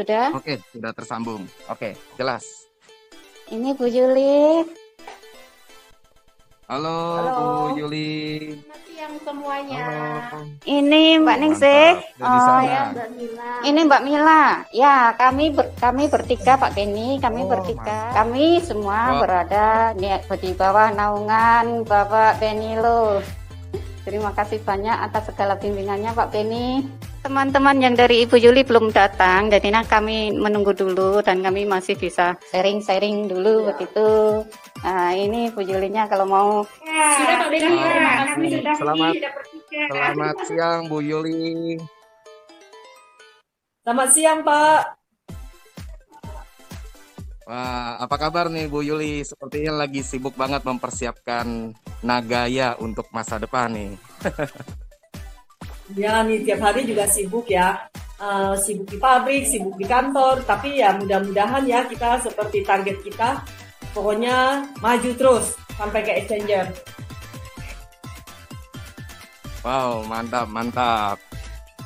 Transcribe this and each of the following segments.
sudah? Oke, sudah tersambung. Oke, jelas. Ini Bu Yuli. Halo, Halo. Bu Yuli. Selamat siang semuanya. Halo. Ini Mbak Ningsih. Mantap. Dari sana. Ya, Mbak Mila. Ini Mbak Mila. Ya, kami bertiga Pak Kenny, kami bertiga. Kami semua berada di bawah naungan Bapak Benilo. Terima kasih banyak atas segala bimbingannya Pak Benny. Teman-teman yang dari Ibu Yuli belum datang, jadi kami menunggu dulu dan kami masih bisa sharing-sharing dulu begitu. Nah, ini Bu Yulinya kalau mau. Sudah Pak Benny, terima kasih sudah Selamat siang Bu Yuli. Selamat siang Pak. Wah, apa kabar nih Bu Yuli? Sepertinya lagi sibuk banget mempersiapkan Nagaya untuk masa depan nih. Ya, nih tiap hari juga sibuk ya. Sibuk di pabrik, sibuk di kantor. Tapi ya mudah-mudahan ya kita seperti target kita. Pokoknya maju terus sampai ke exchanger. Wow, mantap.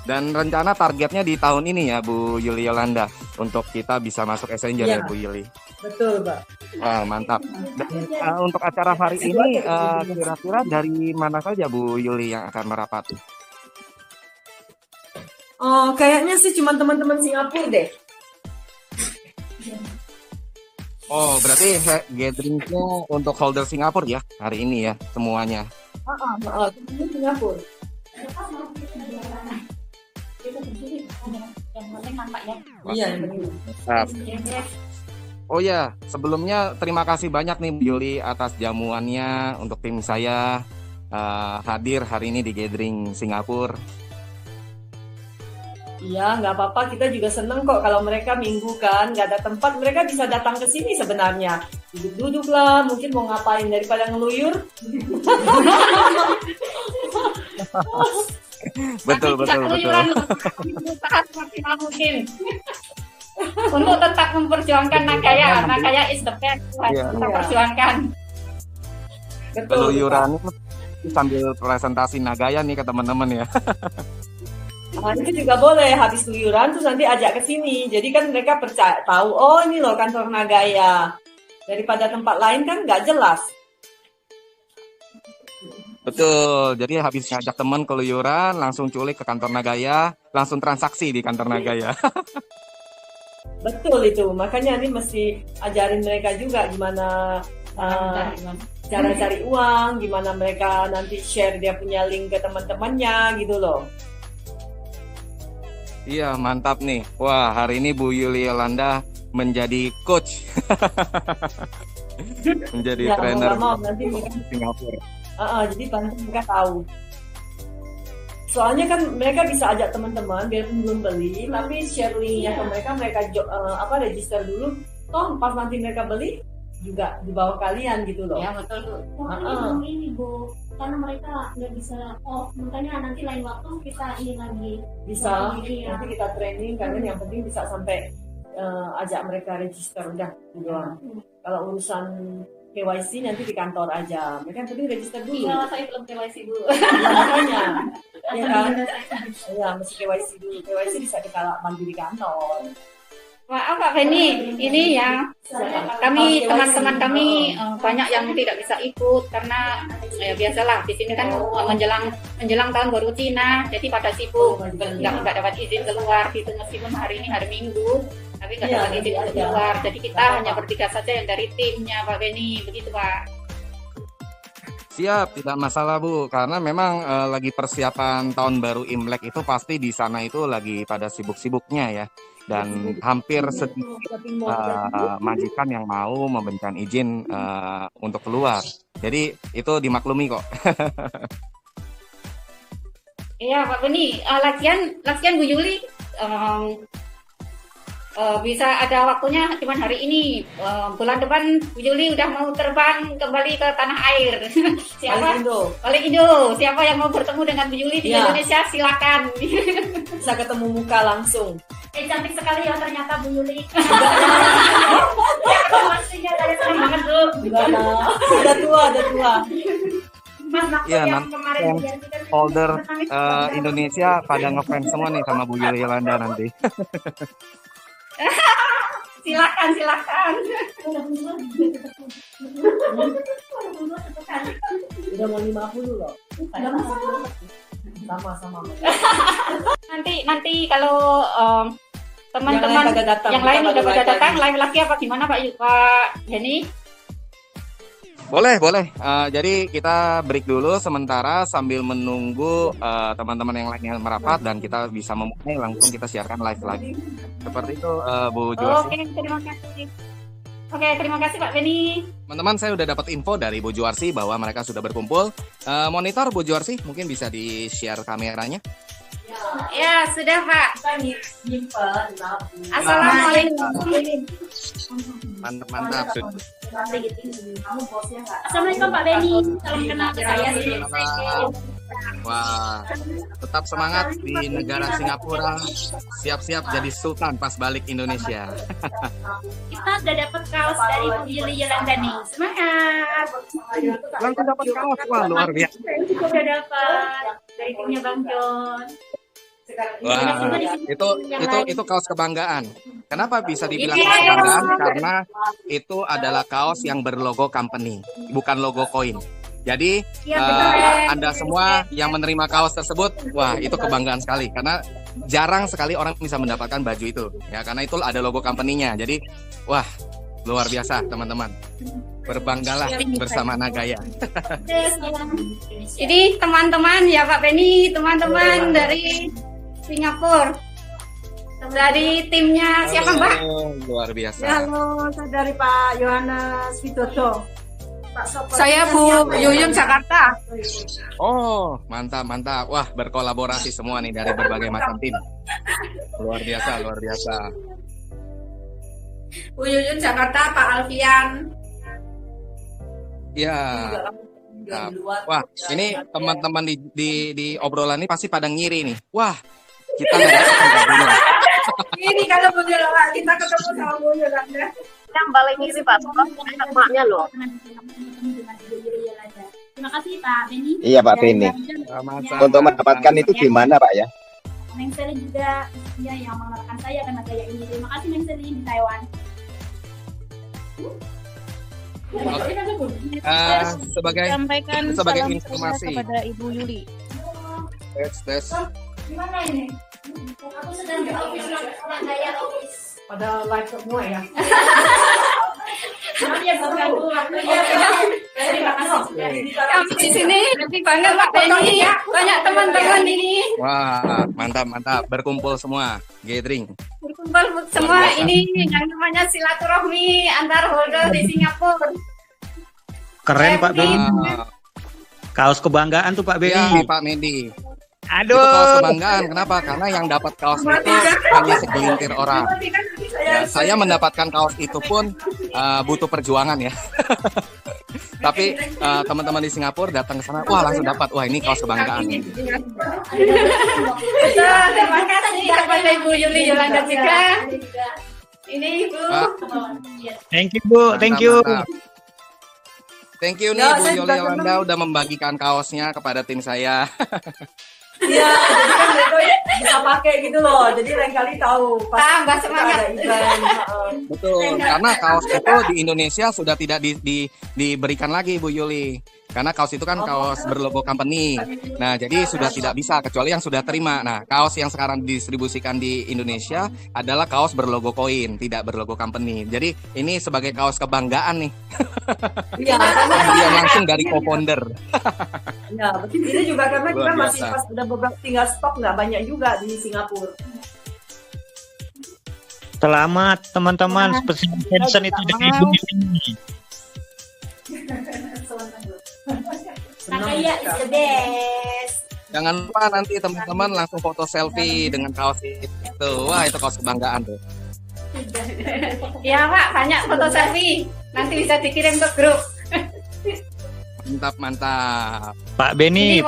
Dan rencana targetnya di tahun ini ya Bu Yuli Yolanda untuk kita bisa masuk exchanger ya Bu Yuli. Betul Pak. Wah, mantap. Dan, untuk acara hari ini kira-kira dari mana saja Bu Yuli yang akan merapat? Oh, kayaknya sih cuma teman-teman Singapura deh. Oh, berarti gatheringnya untuk holder Singapura ya hari ini ya semuanya. Teman Singapura. Iya, Mantap. Oh ya, sebelumnya terima kasih banyak nih Bu Yuli atas jamuannya untuk tim saya hadir hari ini di gathering Singapura. Iya, nggak apa-apa. Kita juga seneng kok kalau mereka minggu kan, nggak ada tempat, mereka bisa datang ke sini sebenarnya. Duduk-duduk lah, mungkin mau ngapain daripada ngeluyur. Betul. Maksimal mungkin. Untuk tetap memperjuangkan Nagaya. Nagaya is the best. Kita perjuangkan. Keluyuran sambil presentasi Nagaya nih ke teman-teman ya. Nah, itu juga boleh habis keluyuran terus nanti ajak ke sini. Jadi kan mereka percaya tahu, oh ini loh kantor Nagaya. Daripada tempat lain kan nggak jelas. Betul. Jadi habis ngajak teman keluyuran langsung culik ke kantor Nagaya, langsung transaksi di kantor Nagaya. Betul itu. Makanya ini mesti ajarin mereka juga gimana cara cari uang, gimana mereka nanti share dia punya link ke teman-temannya gitu loh. Iya, mantap nih. Wah, hari ini Bu Yuli Yolanda menjadi coach. Menjadi Ya, trainer mau nanti Singapura. jadi bantu mereka tahu. Soalnya kan mereka bisa ajak teman-teman biarpun belum beli, tapi share linknya ke mereka register dulu. Toh pas nanti mereka beli juga di bawah kalian gitu loh. Ya, betul. Ini Bu, karena mereka nggak bisa makanya nanti lain waktu kita ini lagi Bisa nanti kita training kalian, yang penting bisa sampai ajak mereka register udah doang. Kalau urusan KYC nanti di kantor aja, mereka yang penting register dulu. Iya, saya belum KYC Bu. Ya, makanya ya kan, ya mesti KYC dulu. KYC bisa kita bantu di kantor. Maaf Pak Benny, ini ya kami teman-teman kami banyak yang tidak bisa ikut karena ya biasalah di sini kan menjelang tahun baru Cina, jadi pada sibuk nggak dapat izin keluar gitu, meskipun hari ini hari Minggu tapi nggak dapat izin keluar, jadi kita hanya bertiga saja yang dari timnya Pak Benny, begitu Pak. Siap, tidak masalah Bu, karena memang lagi persiapan tahun baru Imlek itu pasti di sana itu lagi pada sibuk-sibuknya ya. Dan hampir sedikit majikan yang mau memberikan izin untuk keluar. Jadi itu dimaklumi kok. Iya Pak Benny, latihan Bu Yuli bisa ada waktunya cuman hari ini. Bulan depan Bu Yuli udah mau terbang kembali ke tanah air. Balik Indo. Siapa yang mau bertemu dengan Bu Yuli di Indonesia silakan. Bisa ketemu muka langsung. Cantik sekali ya ternyata Bu Yuli. Pastinya dari senang banget Bu. Udah tua. Mas Nakul Iya, yang kemarin holder Indonesia pada ngefans semua nih sama Bu Yuli Yolanda nanti. Silakan. Udah mau 50 loh. Nggak masalah. Sama-sama. Nanti kalau teman-teman yang lain udah pada datang, live lagi apa gimana Pak Denny? Boleh. Jadi kita break dulu sementara sambil menunggu teman-teman yang lainnya merapat dan kita bisa memulai langsung kita siarkan live lagi. Seperti itu Bu Juarsi. Oke, terima kasih Pak Benny. Teman-teman, saya udah dapat info dari Bu Juarsi bahwa mereka sudah berkumpul. Monitor Bu Juarsi, mungkin bisa di-share kameranya. Ya, sudah Pak. Nyimpen. Assalamualaikum. Mantap. Assalamualaikum Pak Benny. Salam kenal ke saya sih. Wah, tetap semangat di negara Singapura. Siap-siap jadi sultan pas balik Indonesia. Kita udah dapat kaos dari Bu Yuli Yolanda nih. Semangat. Langsung dapat kaos, wah luar biasa. Kita udah dapat dari timnya Bang John. Wah, itu kaos kebanggaan. Kenapa bisa dibilang kaos kebanggaan? Karena itu adalah kaos yang berlogo company, bukan logo koin. Jadi Anda semua yang menerima kaos tersebut, wah itu kebanggaan sekali karena jarang sekali orang bisa mendapatkan baju itu, ya karena itu ada logo company-nya. Jadi wah luar biasa teman-teman, berbanggalah bersama Nagaya. Ini teman-teman ya Pak Benny, teman-teman dari Singapura, dari timnya siapa Mbak? Luar biasa. Halo, saya dari Pak Yohanes Widodo. Saya Bu Yuyun Jakarta. Oh, mantap. Wah, berkolaborasi semua nih dari berbagai macam tim. Luar biasa. Bu Yuyun Jakarta, Pak Alfian. Ya. Wah, ini teman-teman di obrolan ini pasti pada ngiri nih. Wah, kita nggak dapat. Ini kalau Bu Yolanda, kita ketemu sama Bu Yolanda. Yang paling ngisi Pak, maknya loh. Terima kasih Pak Benny. Iya Pak Benny. Untuk mendapatkan itu gimana Pak ya? Neng Selin juga ya yang mengenalkan saya karena gaya ini. Terima kasih Neng Selin di Taiwan. Sebagai informasi kepada Ibu Yuli. Tes. Gimana ini? Aku sedang di office gaya office. Pada live semua ya. Maaf ya mengganggu waktunya. Terima kasih sudah Kami di sini lebih banget Pak Benny, banyak teman-teman ini. Wah, mantap. Berkumpul semua, gathering. Berkumpul semua ini yang namanya silaturahmi antar holder di Singapura. Keren Pak Benny. Wow. Kaos kebanggaan tuh Pak Benny. Ya, Pak Medi. Aduh. Itu kaos kebanggaan. Kenapa? Karena yang dapat kaos itu hanya segelintir orang. Ya, saya mendapatkan kaos itu pun butuh perjuangan ya. Tapi teman-teman di Singapura datang ke sana, wah langsung dapat. Wah ini kaos kebanggaan. Terima kasih kepada Ibu Yuli Yolanda juga. Ini Ibu. Thank you Bu, thank you. Mantap. Thank you nih Bu Yuli Yolanda udah membagikan kaosnya kepada tim saya. Iya, jadi kan mereka bisa pakai gitu loh. Jadi lain kali tahu. Tambah semangat. Betul, karena kaos itu di Indonesia sudah tidak diberikan lagi Bu Yuli. Karena kaos itu kan kaos berlogo company. Nah, jadi sudah tidak bisa kecuali yang sudah terima. Nah, kaos yang sekarang didistribusikan di Indonesia adalah kaos berlogo koin, tidak berlogo company. Jadi ini sebagai kaos kebanggaan nih. Iya, Yang langsung dari co-founder. ya, betul. Ini juga karena kita Luar masih biasa. pas udah beberapa tinggal stok nggak banyak juga di Singapura. Selamat teman-teman, spesial pension itu dari Ibu Yuli. Nagaya is the best. Jangan lupa nanti teman-teman langsung foto selfie dengan kaos itu. Wah, itu kaos kebanggaan tuh. Ya Pak, banyak foto selfie. Nanti bisa dikirim ke grup. Mantap. Pak Benny,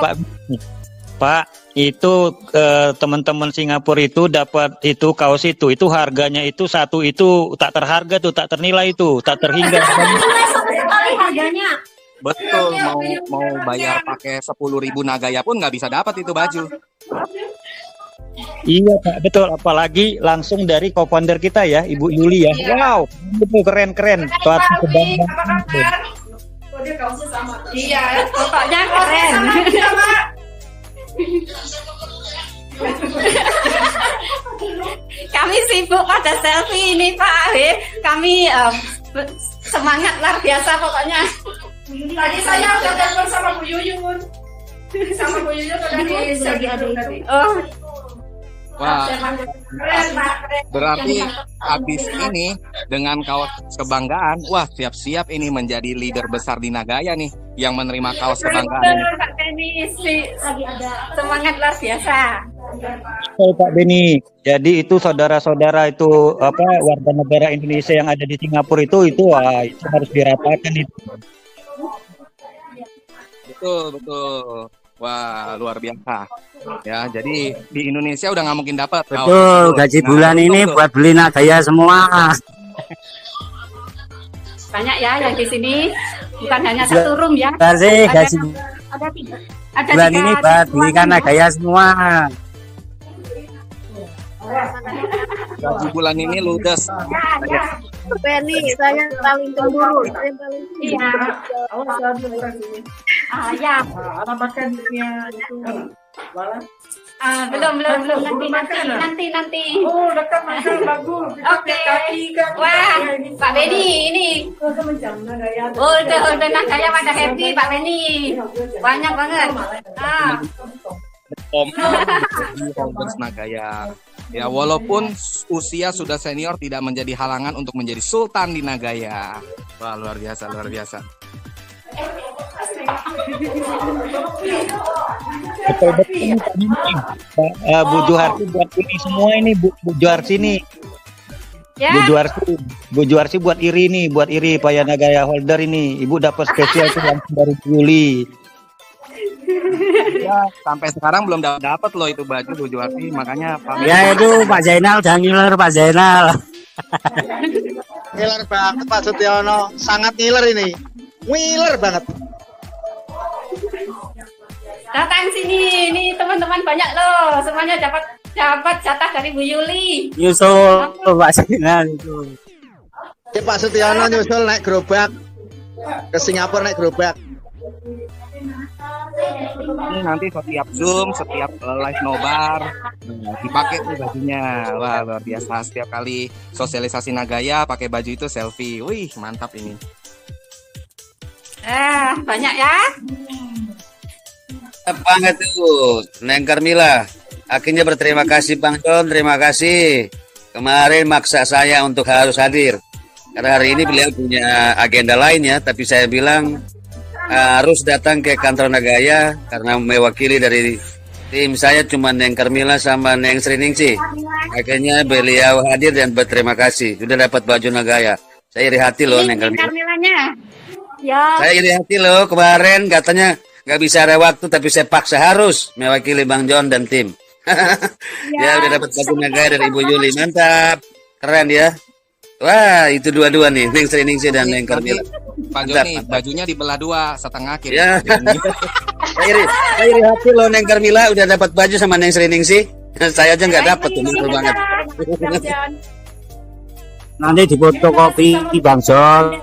Pak, itu teman-teman Singapura itu dapat itu kaos itu harganya itu satu itu tak terharga tuh, tak ternilai itu, tak terhingga. Sekali harganya. Betul, mau bayar pakai 10.000 Nagaya pun nggak bisa dapat itu baju. Iya Pak, betul. Apalagi langsung dari co-founder kita ya, Ibu Yuli ya. Iya. Wow, itu keren-keren. Suatu Pak Alfi, kebanggaan. apa kabar? Oh, dia kaosnya sama. Iya, pokoknya keren. Kami sibuk pada selfie ini Pak Ahir. Kami semangat luar biasa pokoknya. Tadi saya udah telepon sama Bu Yuyun. Sama Bu Yuyun udah di tadi. Oh, Wah, Keren, Pak. Keren. berarti habis ini dengan kaos kebanggaan, wah siap-siap ini menjadi leader besar di Nagaya nih yang menerima kaos kebanggaan ini. bener Pak Benny, lagi ada semangat luar biasa. Oh, Pak Beni. Jadi itu saudara-saudara itu apa warga negara Indonesia yang ada di Singapura itu wah, itu harus dirapatkan itu. Betul, betul. Wah, luar biasa. Ya, jadi di Indonesia udah nggak mungkin dapat. Betul, gaji bulan ini buat beli Nagaya semua. Banyak ya yang di sini, bukan hanya satu room ya. Kasih gaji Ada tiga. Ada bulan tiga ini buat belikan Nagaya semua. Gaji bulan ini ludes. Ya. Penny, saya paling cemburu. Saya paling Iya. Awas lagi orang sini. Ya. Alamatkan dia itu. Malah. Belum. Nanti. Oh, dekat makan bagus. Oke. Kaki kan. Wah, Pak Benny ini. Oh, macam Nagaya. Udah Nagaya pada happy Pak Benny. Banyak banget. Om Holders Nagaya. Ya, walaupun usia sudah senior tidak menjadi halangan untuk menjadi sultan di Nagaya. Wah, luar biasa, luar biasa. Betul ini Pak Beni. Bu Juharsi buat ini semua ini Bu Juharsi nih. Ya. Bu Juharsi buat iri Paya Nagaya holder ini. Ibu dapat spesial tuh langsung dari Yuli. Ya, sampai sekarang belum dapat loh itu baju Bu Juwarti, makanya Pak Ya itu Pak Zainal udah ngiler Pak Zainal. Ngiler banget Pak Sutiono, sangat ngiler ini. Ngiler banget. Datang sini, ini teman-teman banyak loh, semuanya dapat jatah dari Bu Yuli. Nyusul Pak Zainal itu. Pak Sutiono nyusul naik gerobak ke Singapura naik gerobak. ini nanti setiap Zoom, setiap live nobar dipakai tuh bajunya. Wah, luar biasa. Setiap kali sosialisasi Nagaya pakai baju itu selfie. Wih, mantap ini. Banyak ya. Banget tuh, Neng Carmila. Akhirnya berterima kasih Bang John, terima kasih. Kemarin maksa saya untuk harus hadir. Karena hari ini beliau punya agenda lainnya, tapi saya bilang harus datang ke kantor Nagaya karena mewakili dari tim saya cuma Neng Carmila sama Neng Sriningsih. Akhirnya beliau hadir dan berterima kasih. Sudah dapat baju Nagaya. Saya iri hati loh Neng Carmila. Ya. Saya iri hati loh, kemarin katanya nggak bisa ada waktu, tapi saya paksa harus mewakili Bang John dan tim. Ya udah dapat baju Nagaya dari Ibu Yuli, mantap, keren ya. Wah itu dua-dua nih, Neng Sriningsih dan Neng Carmila. Pak Joni, bajunya dibelah dua, setengah kiri. Ya. Saya iri hati loh Neng Carmila udah dapat baju sama Neng Sriningsih. Saya aja nggak dapat tuh, malu banget. Nanti di fotokopi Bang John.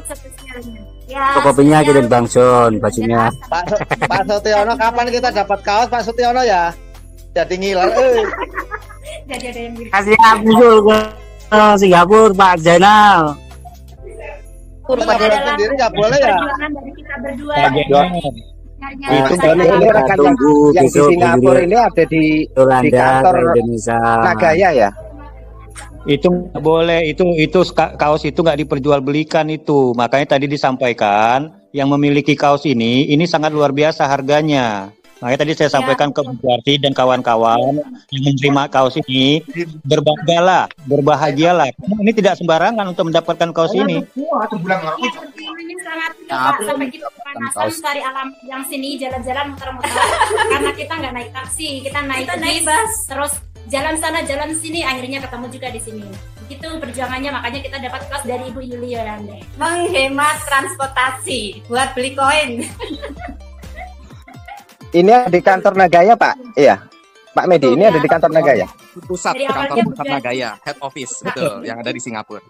Fotokopinya kirim Bang John bajunya. Pak Sutiono, kapan kita dapat kaos Pak Sutiono ya? Jadi ngiler. Jadi ada yang Kasih nyusul ke Singapura Pak Zainal. Kita sendiri nggak boleh ya? perjuangan dari kita berdua. Itu Ini rekan yang di Singapura ini ada di kantor Indonesia Nagaya ya? Itu nggak boleh, itu kaos itu nggak diperjualbelikan itu. Makanya tadi disampaikan yang memiliki kaos ini sangat luar biasa harganya. Makanya tadi saya sampaikan ke Bu Juwarti dan kawan-kawan yang menerima kaos ini, berbanggalah, berbahagialah. Ini tidak sembarangan untuk mendapatkan kaos ini. Ini sangat sampai kita kepanasan cari alam yang sini jalan-jalan muter-muter karena kita nggak naik taksi, kita naik bus terus jalan sana jalan sini akhirnya ketemu juga di sini. Itu perjuangannya, makanya kita dapat kaos dari Ibu Yuliande. menghemat transportasi buat beli koin. Ini ada di kantor Nagaya Pak? Iya, Pak Medi, ini ada di kantor Nagaya. pusat Dari awal kantor dia pusat bergaji. Nagaya, head office, betul, yang ada di Singapura.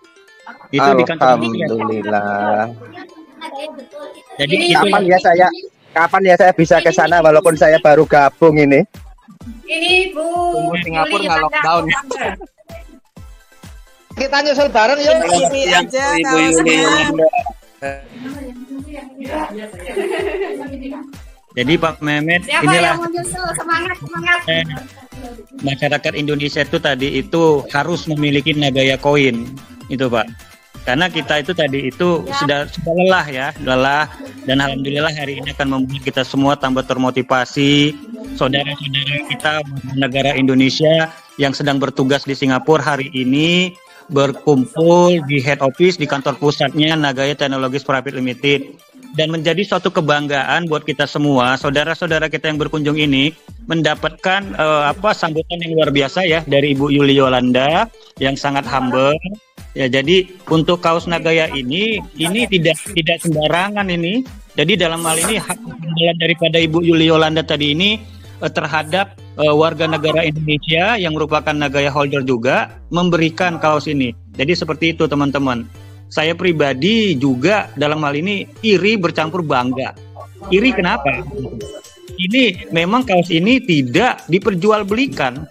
Itu di kantor Alhamdulillah. Jadi Ini itu Kapan ya saya bisa ke sana walaupun saya baru gabung ini. Ini Bu Tunggu Singapura Yuli nggak Yolanda, lockdown. co-founder. Kita nyusul bareng yuk. Selamat siang, Ibu Yuli Yolanda. Jadi Pak Mehmet, Siapa inilah yang mau nyusul? Semangat, semangat. masyarakat Indonesia itu tadi itu harus memiliki Nagaya koin itu Pak. Karena kita itu tadi itu sudah lelah ya, lelah, dan alhamdulillah hari ini akan membuat kita semua tambah termotivasi. Saudara-saudara kita negara Indonesia yang sedang bertugas di Singapura hari ini berkumpul di head office di kantor pusatnya Nagaya Technologies Private Limited, dan menjadi suatu kebanggaan buat kita semua, saudara-saudara kita yang berkunjung ini mendapatkan sambutan yang luar biasa ya dari Ibu Yuli Yolanda yang sangat humble. Ya, jadi untuk kaos Nagaya ini tidak sembarangan ini. Jadi dalam hal ini hak daripada Ibu Yuli Yolanda tadi ini terhadap warga negara Indonesia yang merupakan Nagaya holder juga memberikan kaos ini. Jadi seperti itu teman-teman. Saya pribadi juga dalam hal ini iri bercampur bangga. Iri kenapa? Ini memang kaos ini tidak diperjualbelikan.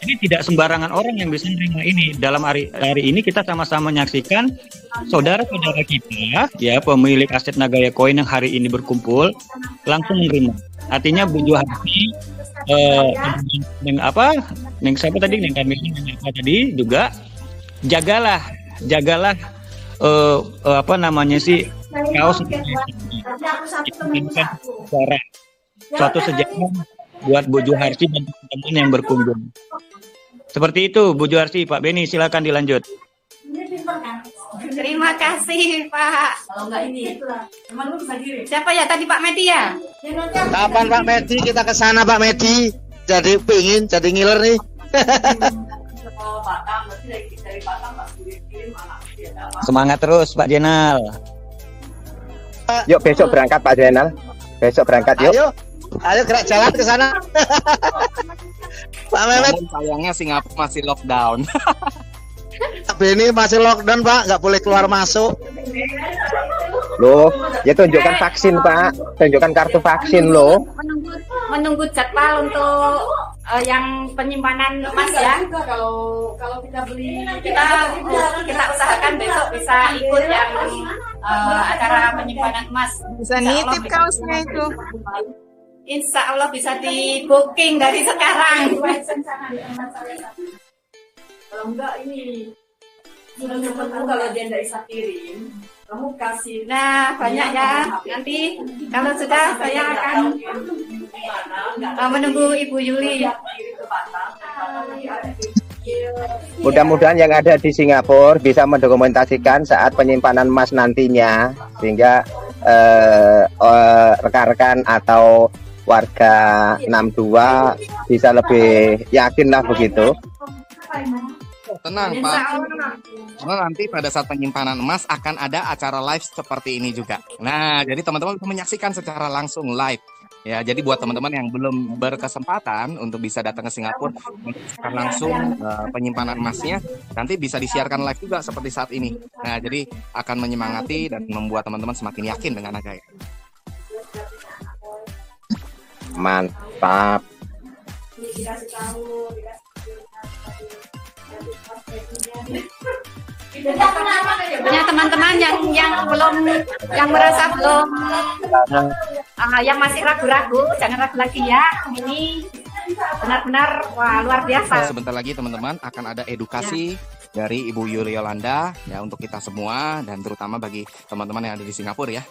Ini tidak sembarangan orang yang bisa menerima ini. Dalam hari ini kita sama-sama menyaksikan saudara-saudara kita, ya pemilik aset Nagaya Koin yang hari ini berkumpul langsung menerima. Artinya Bu Juharti, Neng siapa tadi, Neng Kamil tadi juga jagalah kaos ini kan suatu sejarah buat Bu Juharti dan teman-teman yang berkunjung. Seperti itu Bu Juharti. Pak Beni silakan dilanjut. Terima kasih Pak. Kalau enggak ini, teman lu bisa kirim. Siapa ya tadi Pak Medi ya? Kapan Pak Medi kita ke sana Pak Medi? Jadi pingin jadi ngiler nih. Kalau Batam, berarti dari Batam Pak kirim anak dia. Semangat terus Pak Jenal. Yuk besok berangkat Pak Jenal. Besok berangkat yuk. Ayo gerak jalan ke sana. Pak Mehmet. Namun sayangnya Singapura masih lockdown. Beni masih lockdown Pak, nggak boleh keluar masuk. Loh, ya tunjukkan vaksin Pak, tunjukkan kartu vaksin loh. Menunggu jadwal untuk yang penyimpanan emas ya. Kalau kita beli, Kita usahakan besok bisa ikut yang acara penyimpanan emas. Bisa nitip kaosnya itu. Insya Allah bisa di booking dari sekarang. kalau enggak ini sudah ketemu, kalau dia tidak bisa kirim, kamu kasih. Nah, banyak ya. Nanti kalau sudah saya akan menunggu Ibu Yuli. Mudah-mudahan yang ada di Singapura bisa mendokumentasikan saat penyimpanan emas nantinya, sehingga rekan-rekan atau warga 62 bisa lebih yakin lah begitu. Tenang Pak, karena nanti pada saat penyimpanan emas akan ada acara live seperti ini juga. Nah, jadi teman-teman bisa menyaksikan secara langsung live. Ya, jadi buat teman-teman yang belum berkesempatan untuk bisa datang ke Singapura menyaksikan langsung penyimpanan emasnya, nanti bisa disiarkan live juga seperti saat ini. Nah, jadi akan menyemangati dan membuat teman-teman semakin yakin dengan Nagaya. Mantap. Punya teman-teman yang belum, yang merasa belum, yang masih ragu-ragu, jangan ragu lagi ya. Ini benar-benar wah luar biasa. Sebentar lagi teman-teman akan ada edukasi dari Ibu Yuli Yolanda ya untuk kita semua dan terutama bagi teman-teman yang ada di Singapura ya.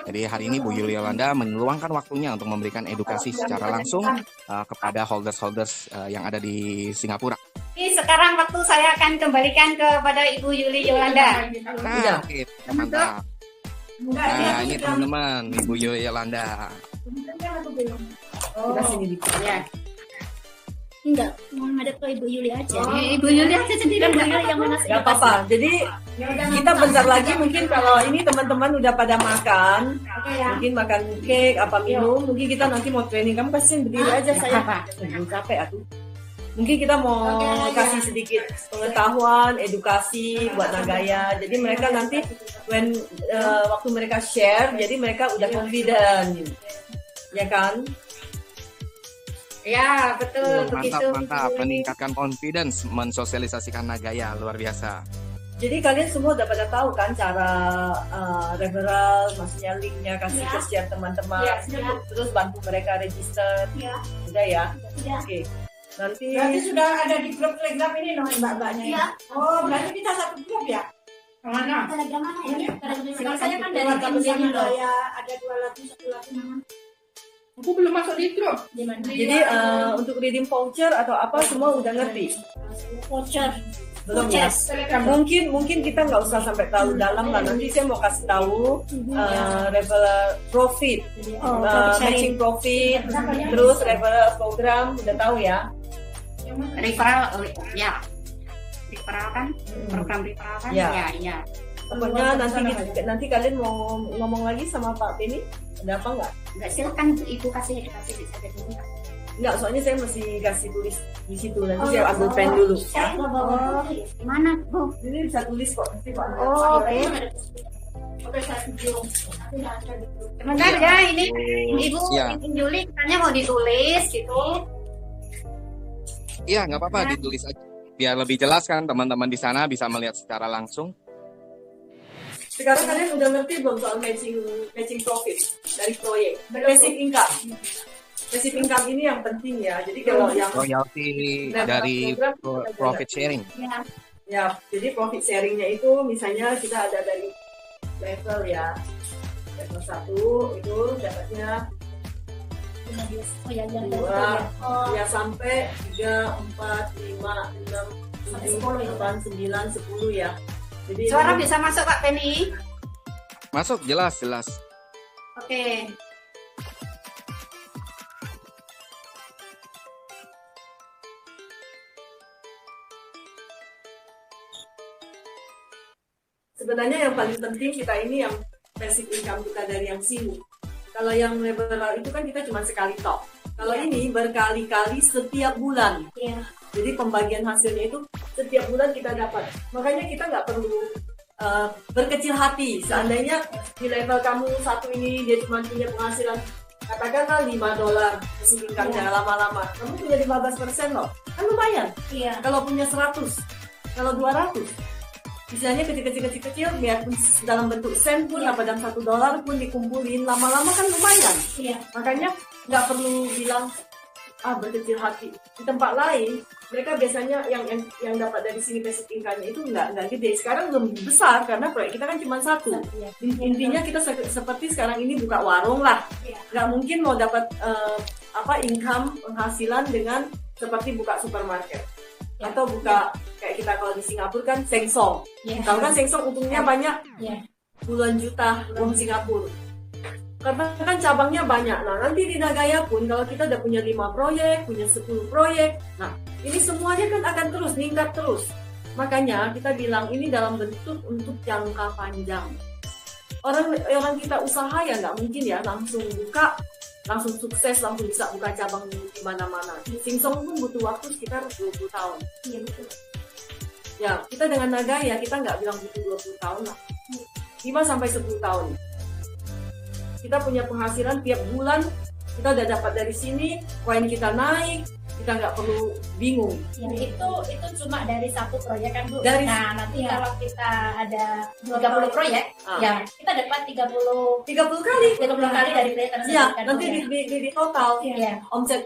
Jadi hari ini Bu Yuli Yolanda meluangkan waktunya untuk memberikan edukasi secara langsung kepada holders yang ada di Singapura. Ini sekarang waktu saya akan kembalikan kepada Ibu Yuli Yolanda. Nah, oke, mantap. Nah, ini teman-teman Ibu Yuli Yolanda. Ya. Enggak, mau ngadep ke Ibu Yuli aja. Ibu Yuli aja sendiri yang mana sih? Gak apa-apa. Jadi kita bentar lagi mungkin kalau ini teman-teman udah pada makan, mungkin makan cake, apa minum, mungkin kita nanti mau training. Kamu pasti berdiri aja saya. Capek aku. Mungkin kita mau kasih sedikit pengetahuan, edukasi buat Nagaya. Jadi mereka nanti waktu mereka share, jadi mereka udah confident, ya kan? Ya, betul begitu. Mantap, meningkatkan confidence, mensosialisasikan Nagaya, luar biasa. Jadi kalian semua udah pada tahu kan cara referral, maksudnya linknya kasih ke share teman-teman, terus bantu mereka register, udah ya? Oke. Nanti sudah ada di grup Telegram ini loh mbak-mbaknya. Iya. Oh, berarti kita satu grup ya? Mana? Telegram mana ini? Kalau saya kan dari tim sini loh. Ya, ada 2 lagi, 1 lagi mana? Aku belum masuk di grup. Jadi untuk redeem voucher atau apa semua udah ngerti? Voucher. Belum ya? Mungkin kita nggak usah sampai terlalu dalam lah. Nanti saya mau kasih tahu referral profit, matching profit, terus referral program udah tahu ya? Referral, ya. Referral kan? Program referral kan? Ya. Pokoknya nanti kalian mau ngomong lagi sama Pak Beni, ada apa nggak? Nggak, silakan Ibu kasih edukasi saja dulu. Enggak, soalnya saya mesti kasih tulis di situ, nanti saya ambil pen dulu. Gimana, Bu? Ini bisa tulis kok. Oh, oke. Sebentar ya, ini Ibu Juli katanya mau ditulis gitu. Iya, nggak apa-apa, ditulis aja. Biar lebih jelas kan teman-teman di sana bisa melihat secara langsung. Sekarang kalian udah ngerti belum soal matching profit dari proyek? Basic income. Basic income ini yang penting ya. Jadi kalau yang royalty dari profit sharing. Ya, jadi profit sharingnya itu misalnya kita ada dari level ya. Level 1 itu dapatnya 2, ya sampai 3, 4, 5, 6, 7, 8, 9, 10 ya. Jadi suara bisa masuk Pak Penny? Masuk, jelas. Oke. Sebenarnya yang paling penting kita ini yang basic income kita dari yang sini. Kalau yang referral itu kan kita cuma sekali top. Kalau ini berkali-kali setiap bulan. Jadi pembagian hasilnya itu setiap bulan kita dapat. Makanya kita nggak perlu berkecil hati. Seandainya di level kamu satu ini dia cuma punya penghasilan katakanlah $5 basic income-nya lama-lama. Kamu punya 15% loh. Kan lumayan. Kalau punya 100, kalau 200. Misalnya kecil-kecil biarpun dalam bentuk sen pun apa dalam $1 pun dikumpulin lama-lama kan lumayan. Makanya nggak perlu bilang berkecil hati. Di tempat lain mereka biasanya yang dapat dari sini basic income-nya itu nggak gede. Sekarang belum besar karena proyek kita kan cuma satu. Intinya kita seperti sekarang ini buka warung lah. Nggak mungkin mau dapat income penghasilan dengan seperti buka supermarket. Atau buka kayak kita kalau di Singapura kan Sengsong. Tahu kan Sengsong untungnya banyak, puluhan juta uang Singapura. Karena kan cabangnya banyak. Nah nanti di Nagaya pun kalau kita udah punya 5 proyek, punya 10 proyek, nah ini semuanya kan akan terus meningkat terus. Makanya kita bilang ini dalam bentuk untuk jangka panjang. Orang kita usaha ya nggak mungkin ya langsung buka, langsung sukses, langsung bisa buka cabang di mana-mana. Sengsong pun butuh waktu sekitar 20 tahun. Iya betul. Ya, kita dengan Nagaya kita nggak bilang butuh 20 tahun lah. 5-10 tahun. Kita punya penghasilan tiap bulan, kita udah dapat dari sini, koin kita naik, kita nggak perlu bingung. Ya, itu cuma dari satu proyek kan Bu. Nah, nanti kalau kita ada 30 proyek, ya kita dapat 30 kali dari proyek tersebut. Ya, nanti di total omset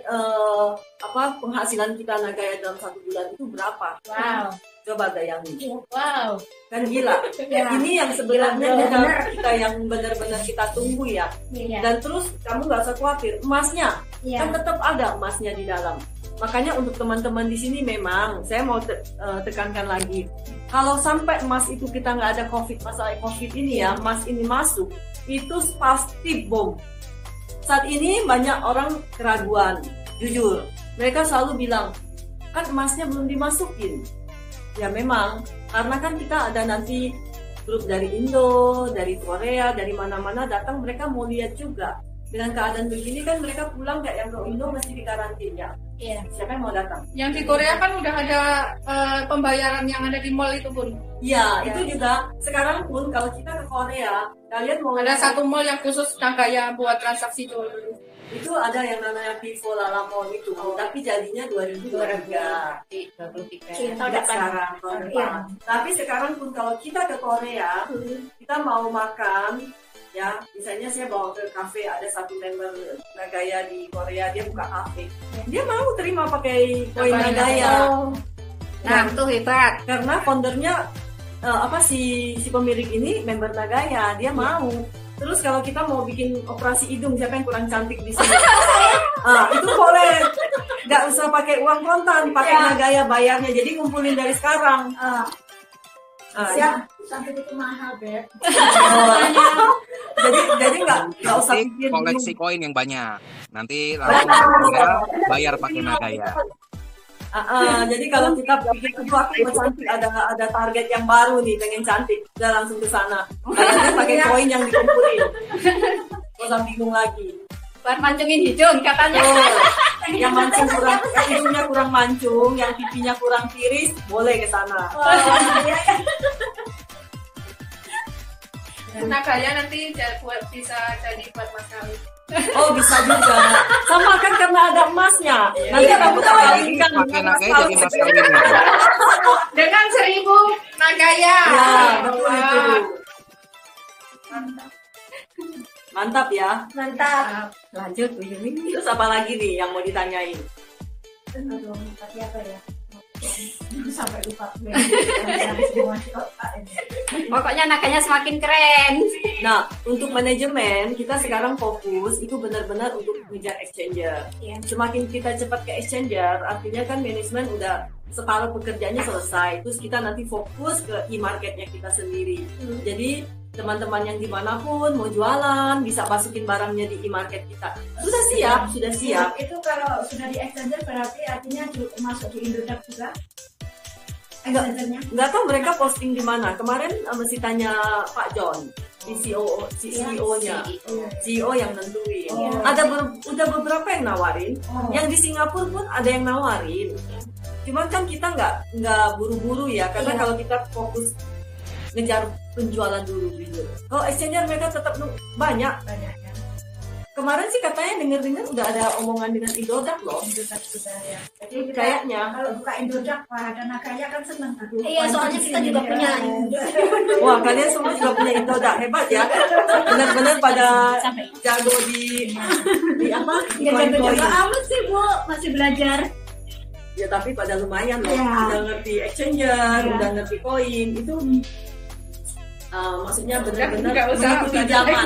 penghasilan kita Nagaya dalam 1 bulan itu berapa? Wow. Coba bayangin. Wow. Kan gila. Ini yang sebenarnya kita yang benar-benar kita tunggu ya. Dan terus kamu nggak usah khawatir, emasnya kan tetap ada emasnya di dalam. Makanya untuk teman-teman di sini memang saya mau tekankan lagi. Kalau sampai emas itu kita nggak ada masalah COVID ini ya, emas ini masuk, itu pasti bom. Saat ini banyak orang keraguan, jujur. Mereka selalu bilang, kan emasnya belum dimasukin. Ya memang, karena kan kita ada nanti grup dari Indo, dari Korea, dari mana-mana datang, mereka mau lihat juga. Dengan keadaan begini kan mereka pulang kayak yang ke Indo mesti dikarantina. Iya. Siapa yang mau datang? Yang di Korea kan udah ada pembayaran yang ada di mall itu pun. Iya, itu juga sekarang pun kalau kita ke Korea, kalian mau Ada satu mall yang khusus Nagaya buat transaksi dulu. itu ada yang namanya Vivo Lala Mall itu, tapi jadinya 2023. Sekarang tahun depan. Tapi sekarang pun kalau kita ke Korea, kita mau makan, ya misalnya saya bawa ke kafe, ada satu member Nagaya di Korea, dia buka kafe, dia mau terima pakai koin Nagaya. Nah, itu hebat. Karena foundernya si pemilik ini member Nagaya, dia mau. Terus kalau kita mau bikin operasi hidung, siapa yang kurang cantik di sini? Itu boleh. Nggak usah pakai uang kontan, pakai Nagaya bayarnya. Jadi ngumpulin dari sekarang. Siap, cantik itu mahal, Beb. Jadi nggak usah bikin koleksi koin yang banyak. Nanti langsung bayar pakai Nagaya. Jadi kalau kita bikin itu aku mau cantik, ada target yang baru nih, pengen cantik, udah langsung ke sana. Kayaknya pakai koin yang dikumpulin. Gak usah bingung lagi. Buat mancungin hidung katanya. Yang mancung hidungnya kurang mancung, yang pipinya kurang tiris, boleh ke sana. Nagaya nanti bisa jadi buat mas kawin. Oh bisa juga. Sama kan karena ada emasnya. Nanti kamu kawinkan pakai Nagaya jadi mas kawin. Dengan 1000 Nagaya. Ya, betul itu. Mantap ya. Mantap. Lanjut Bu Yumi. Terus apa lagi nih yang mau ditanyain? Tadi apa ya? Sampai lupa. Pokoknya Naganya semakin keren. Nah, untuk manajemen kita sekarang fokus itu benar-benar untuk mengejar exchanger. Semakin kita cepat ke exchanger, artinya kan manajemen udah separuh pekerjaannya selesai. Terus kita nanti fokus ke e-marketnya kita sendiri. Jadi teman-teman yang dimanapun mau jualan bisa masukin barangnya di e-market kita. Sudah siap. Itu kalau sudah di exchanger berarti artinya masuk di Indodax juga. Enggak tahu mereka posting di mana. Kemarin mesti tanya Pak John, CEO-nya, CEO yang nentuin. Udah beberapa yang nawarin. Yang di Singapura pun ada yang nawarin. Cuman kan kita nggak buru-buru ya, karena kalau kita fokus ngejar penjualan dulu gitu. Kalau exchanger mereka tetap banyak. Kemarin sih katanya dengar udah ada omongan dengan Indodax loh. Indodax sudah ya. Jadi Kayaknya kalau buka Indodax ada Nagaya kan senang. Iya, soalnya kita juga punya. Wah, kalian semua juga punya Indodax, hebat ya. Benar-benar pada jago di apa? Di jago amat sih Bu, masih belajar. Ya tapi pada lumayan loh. Udah ngerti exchanger, udah ngerti koin itu. Maksudnya benar-benar mengikuti zaman.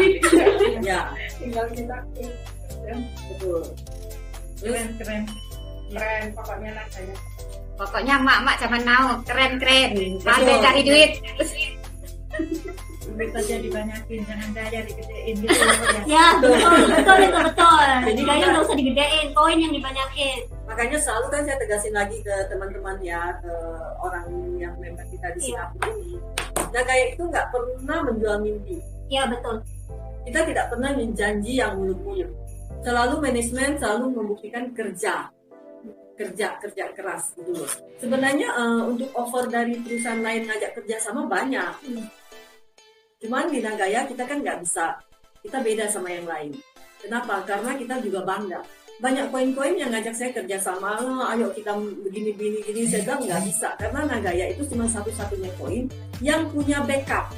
Ya. Tinggal kita. Betul. Keren pokoknya Nagaya. Pokoknya mak zaman now keren. Pandai cari duit. Duit aja dibanyakin, jangan gaya digedein gitu ya. Betul. Jadi gaya nggak usah digedein, koin yang dibanyakin. Makanya selalu kan saya tegasin lagi ke teman-teman ya, ke orang yang member kita di Singapura ini. Nagaya itu nggak pernah menjual mimpi. Iya betul. Kita tidak pernah menjanji yang muluk-muluk. Selalu manajemen selalu membuktikan kerja keras gitu loh. Sebenarnya untuk offer dari perusahaan lain ngajak kerja sama banyak. Cuman di Nagaya kita kan nggak bisa, kita beda sama yang lain. Kenapa? Karena kita juga bangga. Banyak koin-koin yang ngajak saya kerja sama, ayo kita begini, saya bilang nggak bisa. Karena Nagaya itu cuma satu-satunya koin yang punya backup.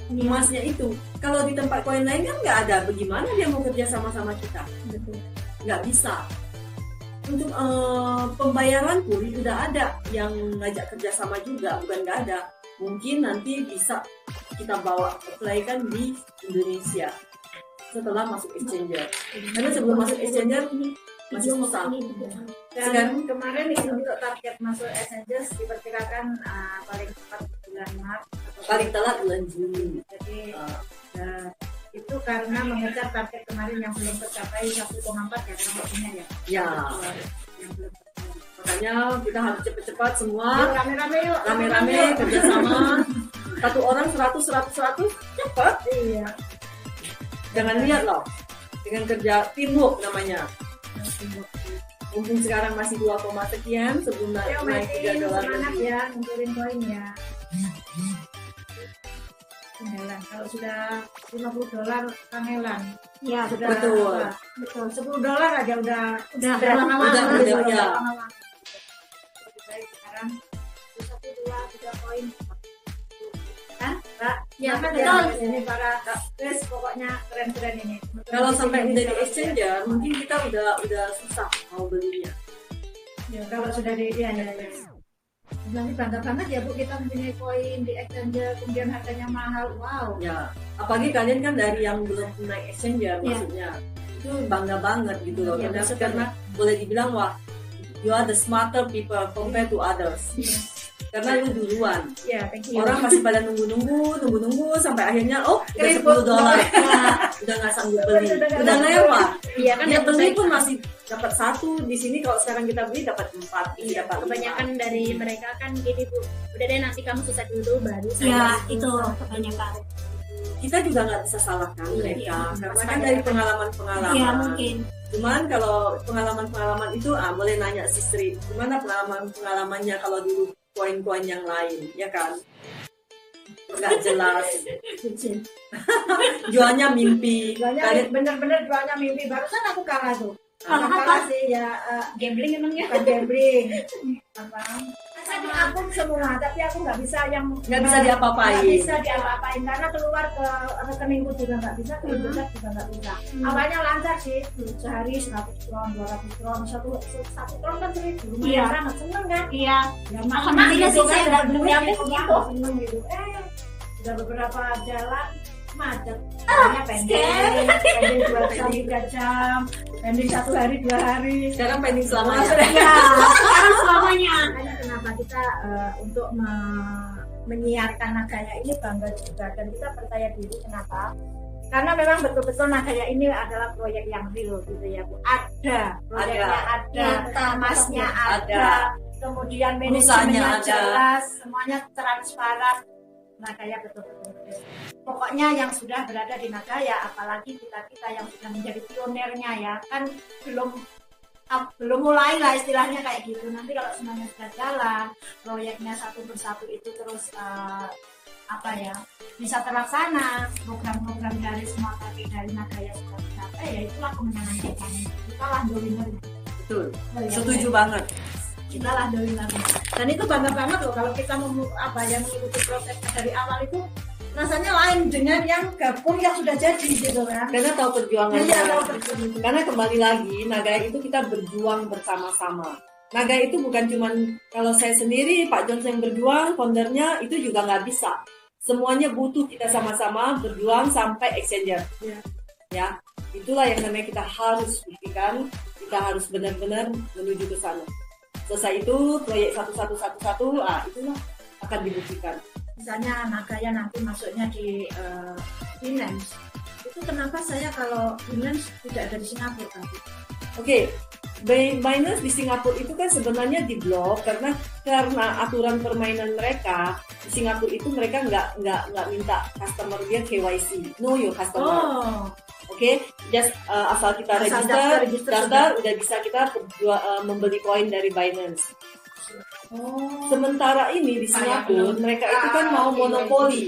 Emasnya itu. Kalau di tempat koin lain kan nggak ada, bagaimana dia mau kerja sama-sama kita? Nggak bisa. Untuk pembayaran pun udah ada yang ngajak kerja sama juga, bukan nggak ada. Mungkin nanti bisa kita bawa apply kan di Indonesia setelah masuk exchanger. Karena sebelum masuk exchanger masih susah. Dan kemarin itu untuk target masuk exchanger diperkirakan paling cepat bulan Maret, paling telat bulan Juni. Jadi itu karena mengejar target kemarin yang belum tercapai 1,4 ya kurang ya. Ya. Makanya kita harus cepat-cepat semua. Rame-rame kerjasama. Satu orang 100 cepat. Iya. Jangan lihat loh. Dengan kerja teamwork namanya. Mumpung sekarang masih 2, sekian sebelum naik $3 semangat lebih. ya, ngumpulin koin ya. Kangelan. Kalau sudah $50 kangelan. Ya, Sudah betul. Betul. $10 aja udah ya. Lebih baik sekarang 1, 2, 3 koin. Kan, Mbak? Ya, Apa betul. ya? Ini para guys, pokoknya keren-keren ini. Kalau sampai menjadi exchanger, mungkin kita udah susah mau belinya. Ya, kalau sudah di ya. Nanti bangga banget ya Bu, kita mempunyai koin di exchanger, kemudian harganya mahal. Wow. Ya, apalagi kalian kan dari yang belum naik exchanger, maksudnya itu bangga banget gitu loh. Ya, Karena boleh dibilang wah, you are the smarter people compared to others. Karena lu duluan. Ya, thank you. Orang masih pada nunggu sampai akhirnya udah $10. Udah nggak sanggup beli. Udah lewat. Iya kan, Dia beli pun masih dapat 1 di sini, kalau sekarang kita beli dapat 4. Iya, kebanyakan dari mereka kan gini Bu, udah deh nanti kamu susah dulu baru saya. Ya, itu kebanyakan. Kita juga nggak bisa salahkan mereka, Iya, karena kan dari pengalaman-pengalaman. Iya, mungkin. Cuman kalau pengalaman-pengalaman itu boleh nanya si Sri, gimana pengalaman-pengalamannya kalau dulu koin-koin yang lain, ya kan? Nggak jelas. Jualnya mimpi. Jualnya bener-bener jualnya mimpi. Barusan aku kalah tuh. Kalah sih ya. Gambling emangnya? Bukan gambling. Apa? Aku akun semua, tapi aku nggak bisa yang Nggak bisa diapa-apain. Nggak bisa diapa-apain karena keluar ke rekeningku juga nggak bisa, ke Indonesia juga nggak bisa. Awalnya lancar sih, sehari 100 kron, 200 kron, satu kron kan 1.000. Lumayan banget, seneng kan? Iya. Ya, Alhamdulillah sih saya udah belum nyampe gitu. Seneng gitu. Udah beberapa jalan macet. Pending 2 jam, 3 jam, pending 1 hari, 2 hari. Sekarang pending selamanya. Ya, sekarang selamanya. Makanya kenapa kita untuk menyiarkan Nagaya ini bangga juga, dan kita percaya diri. Kenapa? Karena memang betul-betul Nagaya ini adalah proyek yang real gitu ya Bu. Ada proyeknya, ada masnya ada, kemudian manajemennya jelas, semuanya transparan. Nagaya betul-betul. Pokoknya yang sudah berada di Nagaya, apalagi kita yang sudah menjadi pionirnya ya, kan belum mulai lah istilahnya kayak gitu. Nanti kalau semuanya sudah jalan, proyeknya satu persatu itu terus bisa terlaksana, program-program dari semua kaki dari Nagaya sudah tercapai, ya itulah kemenangan kita. Kita lah the winner. Betul. Setuju banget. Kita lah the winner. Dan itu bangga banget loh kalau kita mengikuti prosesnya dari awal itu. Rasanya lain dengan yang gabung yang sudah jadi gitu kan. Karena tahu perjuangan. Iya, tahu perjuangan. Karena kembali lagi, Nagaya itu kita berjuang bersama-sama. Nagaya itu bukan cuman kalau saya sendiri, Pak Johnson yang berjuang, foundernya itu juga nggak bisa. Semuanya butuh kita sama-sama berjuang sampai exchanger. Ya, itulah yang namanya kita harus buktikan. Kita harus benar-benar menuju ke sana. Selesai itu proyek 1111, itulah akan dibuktikan. Misalnya Nagaya nanti masuknya di Binance, itu kenapa saya kalau Binance tidak ada di Singapura kan? Oke, Binance di Singapura itu kan sebenarnya diblok karena aturan permainan mereka di Singapura itu mereka nggak minta customer dia KYC, know your customer. Oke, just asal kita daftar udah bisa kita membeli koin dari Binance. Sementara ini di Singapura mereka itu kan mau monopoli.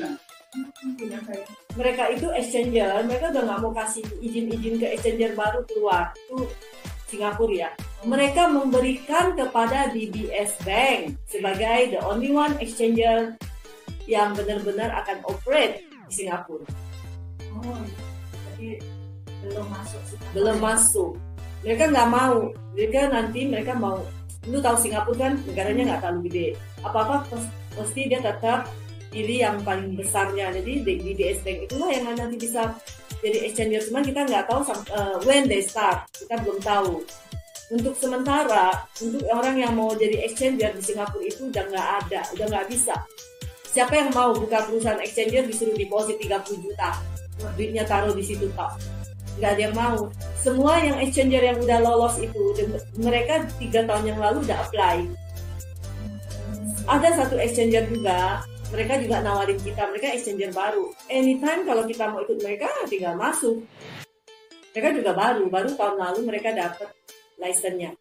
Mereka itu exchanger, mereka udah nggak mau kasih izin ke exchanger baru keluar. Itu Singapura ya. Mereka memberikan kepada DBS Bank sebagai the only one exchanger yang benar-benar akan operate di Singapura. Jadi belum masuk. Mereka nggak mau. Mereka mau. Lu tahu Singapura kan negaranya nggak terlalu gede. Apa-apa pasti dia tetap pilih yang paling besarnya. Jadi DBS Bank itulah yang nanti bisa jadi exchanger. Cuma kita nggak tahu when they start. Kita belum tahu. Untuk sementara, untuk orang yang mau jadi exchanger di Singapura itu udah nggak ada, udah nggak bisa. Siapa yang mau buka perusahaan exchanger disuruh deposit 30 juta, duitnya taruh di situ Pak. Nggak ada yang mau. Semua yang exchanger yang udah lolos itu, mereka 3 tahun yang lalu udah apply. Ada satu exchanger juga, mereka juga nawarin kita, mereka exchanger baru. Anytime kalau kita mau ikut mereka, tinggal masuk. Mereka juga baru tahun lalu mereka dapat license-nya.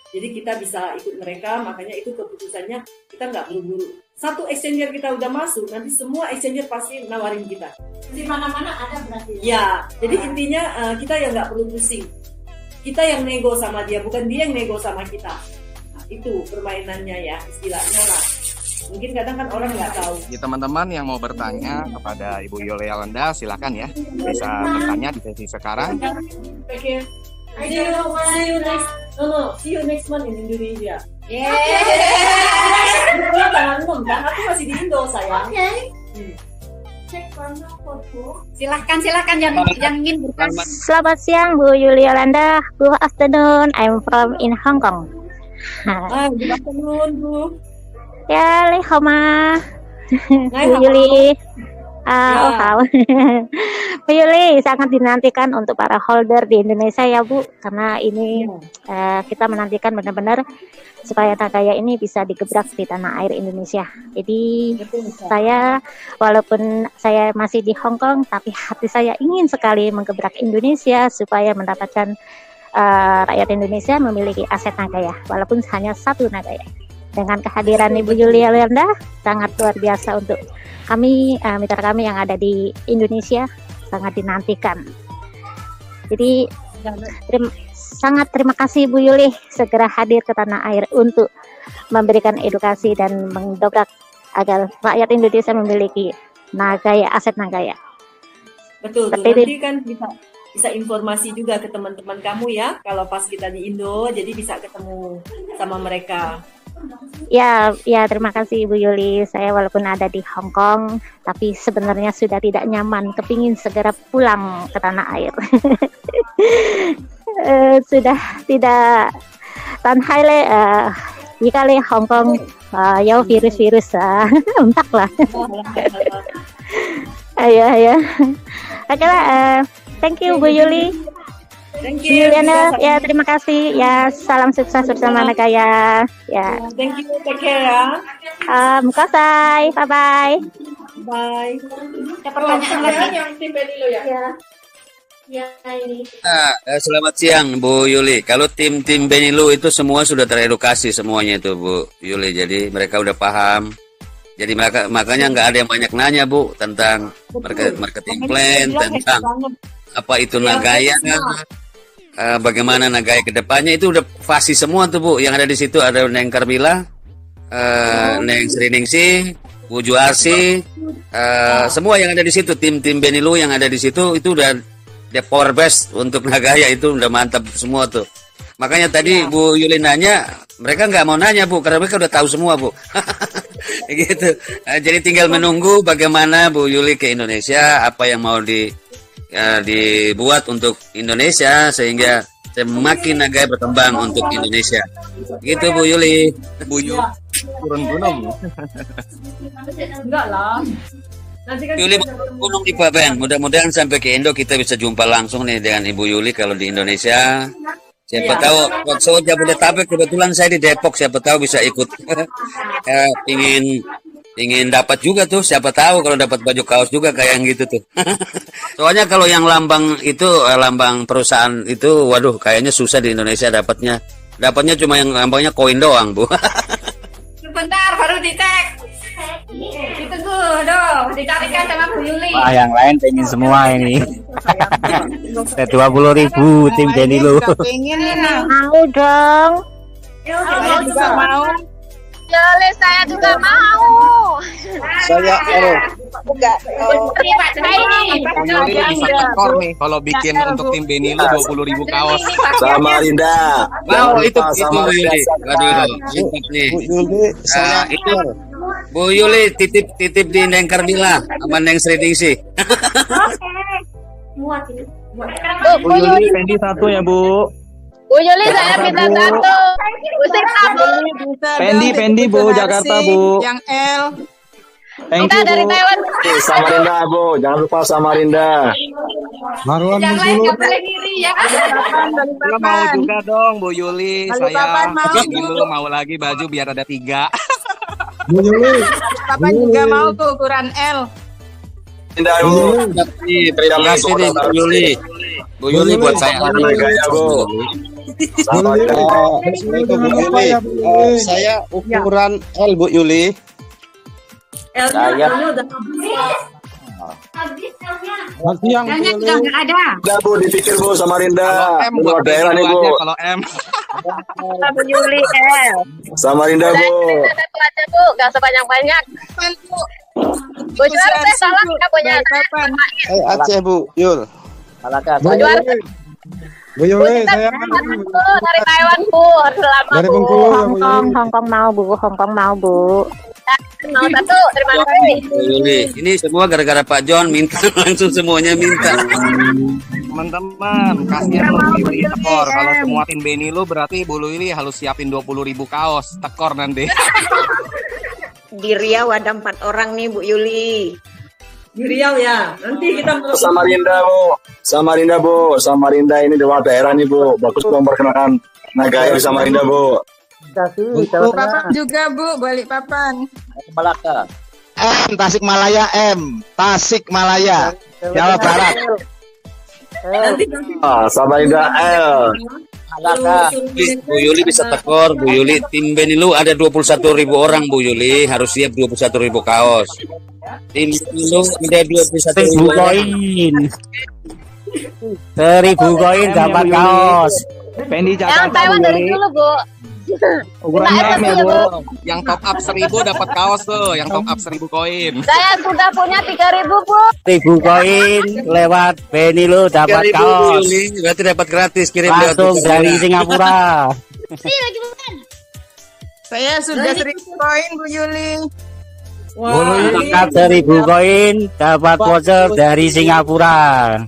Jadi kita bisa ikut mereka, makanya itu keputusannya kita nggak buru-buru. Satu exchanger kita udah masuk, nanti semua exchanger pasti nawarin kita. Di mana-mana ada berarti. Ya, jadi intinya kita yang nggak perlu pusing. Kita yang nego sama dia, bukan dia yang nego sama kita. Nah, itu permainannya ya, istilahnya lah. Mungkin kadang kan orang nggak tahu. Ya, teman-teman yang mau bertanya kepada Ibu Yolanda, silakan ya, bisa bertanya di sesi sekarang. Okay. See you next month in Indonesia. Jangan ngomong, kan aku masih di Indo sayang. Silahkan yang ingin bertanya. Selamat siang Bu Yolanda. Good afternoon. I'm from in Hong Kong. Good afternoon Bu. Ya, Lei Homa. Bu Yuli. Bu Yuli, sangat dinantikan untuk para holder di Indonesia ya Bu, karena ini kita menantikan benar-benar supaya Nagaya ini bisa digebrak di tanah air Indonesia. Jadi saya, walaupun saya masih di Hong Kong, tapi hati saya ingin sekali menggebrak Indonesia supaya mendapatkan rakyat Indonesia memiliki aset Nagaya, walaupun hanya satu Nagaya. Dengan kehadiran Ibu Yolanda sangat luar biasa untuk kami, mitra kami yang ada di Indonesia, sangat dinantikan. Jadi sangat terima kasih Bu Yuli segera hadir ke tanah air untuk memberikan edukasi dan mendobrak agar rakyat Indonesia memiliki Nagaya, aset Nagaya. Betul, nanti kan bisa informasi juga ke teman-teman kamu ya, kalau pas kita di Indo, jadi bisa ketemu sama mereka. Ya, terima kasih Ibu Yuli. Saya walaupun ada di Hong Kong, tapi sebenarnya sudah tidak nyaman, kepingin segera pulang ke tanah air. Sudah tidak tahan le, jika le Hong Kong, ya virus entahlah. Ayo. Oke lah, thank you Bu Yuli. Thank you. Juliana, ya terima kasih. Ya, salam sukses bersama Nagaya. Ya. Thank you, take care ya. Mukasai, bye-bye. Bye. Ada pertanyaan lagi yang tim Benilo ya? Ya ini. Selamat siang Bu Yuli. Kalau tim Benilo itu semua sudah teredukasi semuanya itu Bu Yuli. Jadi mereka udah paham. Jadi makanya nggak ada yang banyak nanya Bu tentang marketing plan, tentang apa itu Nagaya. Bagaimana Nagaya ke depannya itu udah pasti semua tuh Bu. Yang ada di situ ada Neng Carmila, Neng Sriningsih, Bu Juarsi, semua yang ada di situ, tim Benilo yang ada di situ itu udah the power best untuk Nagaya, itu udah mantap semua tuh. Makanya tadi Bu Yuli nanya, mereka nggak mau nanya Bu, karena mereka udah tahu semua Bu. Gitu. Jadi tinggal menunggu bagaimana Bu Yuli ke Indonesia, apa yang mau dibuat untuk Indonesia sehingga semakin Nagaya berkembang untuk Indonesia. Gitu Bu Yuli. Bu Yuli turun gunung. Enggak lah. Nanti kan Yuli gunung di Pak Ben. Mudah-mudahan sampai ke Indo kita bisa jumpa langsung nih dengan Ibu Yuli kalau di Indonesia. Siapa tahu waktu Jabodetabek, kebetulan saya di Depok, siapa tahu bisa ikut. Ingin dapat juga tuh, siapa tahu kalau dapat baju kaos juga kayak yang gitu tuh. Soalnya kalau yang lambang itu, lambang perusahaan itu, waduh kayaknya susah di Indonesia dapatnya. Dapatnya cuma yang lambangnya koin doang Bu. Sebentar baru dicek. Ditunggu dong, dicarikan sama Bu Yuli. Wah, yang lain pengen semua ini. 20.000 tim Benilo. Pengen mau dong. Saya juga mau. Yoli, saya juga mau. Saya Pak Cai. Bu Yuli bisa tekor nih kalau bikin untuk tim Benilo 20.000 kaos. Sama Linda. Mau itu sama Bu Yuli. Waduh, nih. Itu Bu Yuli titip di Neng Carmila sama Neng Sriningsih. Bu Yuli Pendi satu ya Bu. Bu Yuli, saya minta satu. Usir kamu. Pendi Bu, Jakarta Bu. Yang L. Thank Kita you dari Bu. Taiwan. Samarinda Bu, jangan lupa Samarinda. Marwan Yang lain nggak boleh diri ya. Saya mau juga dong Bu Yuli. Saya dulu mau lagi baju biar ada 3. Bu Yuli. Papan juga mau tuh ukuran L. Linda Bu. Terima kasih nih Bu Yuli. Bu Yuli buat saya Nagaya Bu. Saya ukuran L Bu Yuli. L-nya udah Habis L-nya. Yang juga nggak ada. Udah Bu, dipikir Bu sama Rinda. M Luar daerah nih Bu. Kalau M. Bu Yuli L. Sama Rinda Bu. Satu aja Bu, nggak sebanyak-banyak. Bu Juara saya salah nggak banyak. Aceh Bu Yul. Malaka. Bu Yuli, saya Dari Taiwan Bu, selamat Dari Bu. Bengkulu, Hongkong mau Bu, Hongkong mau Bu. Mau satu, terima kasih. Bu Yuli, ini semua gara-gara Pak John minta langsung semuanya minta. Teman-teman, kasihan lo di tekor. Kalau semua tim Beni lu berarti Bu Yuli harus siapin 20.000 kaos tekor nanti. Di Riau ada 4 orang nih Bu Yuli. di Riau ya. Nanti kita Sama Rinda Bu. Sama Rinda Bu. Sama Rinda ini di luar daerah nih Bu. Bagus memperkenalkan Nagaya di Samarinda Bu. Bu Papan juga Bu, balik Papan. Malaka. M Tasikmalaya M Tasikmalaya Jawa Barat. Samarinda L. Bu Yuli bisa tekor, Bu Yuli. Tim Benilu ada 21.000 orang, Bu Yuli. Harus siap 21.000 kaos. Tim Benilu ada 21.000 koin. 1.000 koin dapat kaos. Pendi Yang Taiwan dari dulu Bu. Ukurannya M ya Bu. Yang top up 1.000 dapat kaos tuh. Yang top up 1.000 koin. Saya sudah punya 3.000 Bu. 1.000 koin lewat Benilu dapat 3.000 Bu kaos. Yuli. Berarti dapat gratis kirim Langsung dari Singapura. Saya sudah 1.000 koin Bu Yuli. Lengkap 1.000 koin dapat voucher dari Singapura.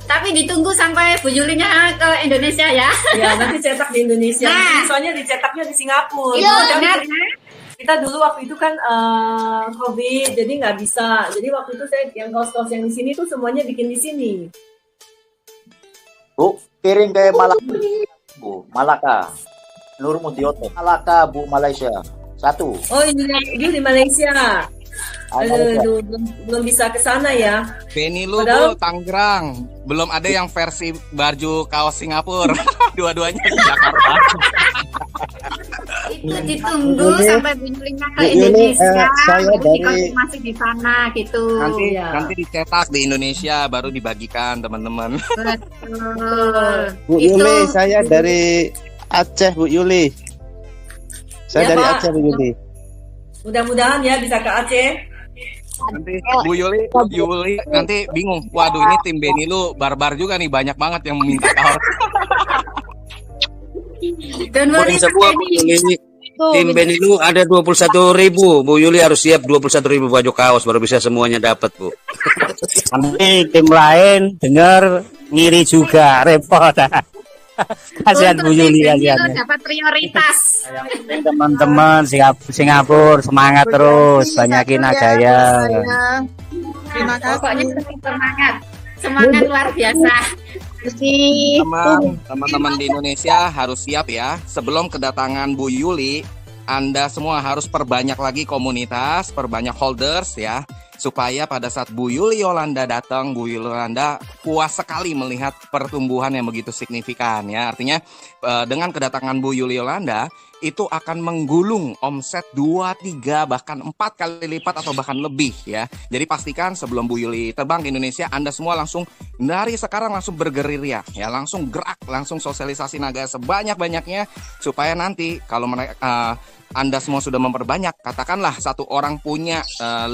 Tapi ditunggu sampai Bu Yulinya ke Indonesia ya. Ya, nanti cetak di Indonesia. Nah. Soalnya dicetaknya di Singapura. Iya, benar. Kita dulu waktu itu kan COVID, jadi nggak bisa. Jadi waktu itu saya yang kaos-kaos yang di sini tuh semuanya bikin di sini. Bu, kirim ke Malaka. Bu, Malaka. Nur Mutioto. Malaka, Bu, Malaysia. 1. Oh, ini di Malaysia. Aduh, belum bisa ke sana ya. Benilu Bu, Tangerang. Belum ada yang versi baju kaos Singapura. Dua-duanya di Jakarta. Itu ditunggu sampai Bu Yulinya ke Bu Yuli, Indonesia. saya Nanti dari- konfirmasi di sana gitu. Nanti dicetak di Indonesia baru dibagikan teman-teman. Betul. Bu Yuli, saya dari Aceh Bu Yuli. Saya Ya, dari Pak. Aceh Bu Yuli. Mudah-mudahan ya bisa ke Aceh. Nanti Bu Yuli nanti bingung. Waduh, ini tim Benilu barbar juga nih, banyak banget yang meminta kaos. Don't worry, semua Bu Yuli. Tim Benilu ada 21.000. Bu Yuli harus siap 21.000 baju kaos baru bisa semuanya dapat, Bu. Nanti tim lain dengar ngiri juga repot. Kasihan Bu Yuli kasihan. dapat prioritas. Teman-teman Singapura semangat terus, banyakin Nagaya. Terima kasih. Pokoknya semangat. Semangat luar biasa. Teman-teman di Indonesia harus siap ya. Sebelum kedatangan Bu Yuli, Anda semua harus perbanyak lagi komunitas, perbanyak holders ya. Supaya pada saat Bu Yuli Yolanda datang, Bu Yuli Yolanda puas sekali melihat pertumbuhan yang begitu signifikan ya. Artinya dengan kedatangan Bu Yuli Yolanda itu akan menggulung omset 2, 3, bahkan 4 kali lipat atau bahkan lebih ya. Jadi pastikan sebelum Bu Yuli terbang ke Indonesia, Anda semua langsung dari sekarang langsung bergerilya ya, langsung gerak, langsung sosialisasi Nagaya sebanyak-banyaknya supaya nanti kalau mereka Anda semua sudah memperbanyak, katakanlah satu orang punya 500